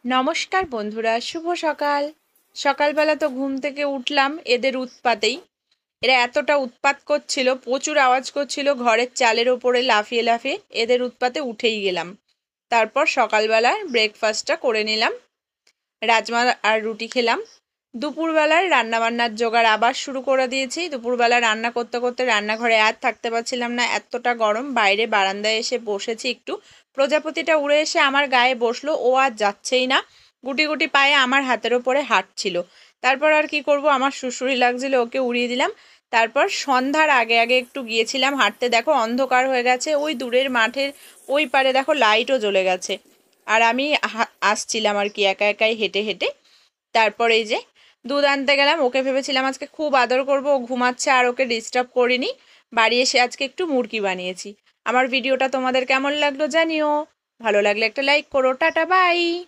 নমস্কার বন্ধুরা, শুভ সকাল। সকালবেলা তো ঘুম থেকে উঠলাম এদের উৎপাতেই। এরা এতটা উৎপাত করছিল, প্রচুর আওয়াজ করছিল, ঘরের চালের ওপরে লাফিয়ে লাফিয়ে এদের উৎপাতে উঠেই গেলাম। তারপর সকালবেলার ব্রেকফাস্টটা করে নিলাম, রাজমা আর রুটি খেলাম। দুপুরবেলার রান্নাবান্নার জোগাড় আবার শুরু করে দিয়েছি। দুপুরবেলা রান্না করতে করতে রান্নাঘরে আর থাকতে পারছিলাম না, এতটা গরম। বাইরে বারান্দায় এসে বসেছি একটু। প্রজাপতিটা উড়ে এসে আমার গায়ে বসলো, ও আর যাচ্ছেই না, গুটি গুটি পায়ে আমার হাতের ওপরে হাঁটছিল। তারপর আর কি করব, আমার সুড়সুড়ি লাগছিল, ওকে উড়িয়ে দিলাম। তারপর সন্ধ্যার আগে আগে একটু গিয়েছিলাম হাঁটতে। দেখো অন্ধকার হয়ে গেছে, ওই দূরের মাঠের ওই পারে দেখো লাইটও জ্বলে গেছে। আর আমি আসছিলাম আর কি একা একাই হেঁটে হেঁটে। তারপর এই যে দুধ আনতে গেলাম, ওকে ভেবেছিলাম আজকে খুব আদর করব, ও ঘুমাচ্ছে আর ওকে ডিস্টার্ব করিনি। বাড়ি এসে আজকে একটু মুরগি বানিয়েছি। আমার ভিডিওটা তোমাদের কেমন লাগলো জানিও, ভালো লাগলে একটা লাইক করো। Tata bye.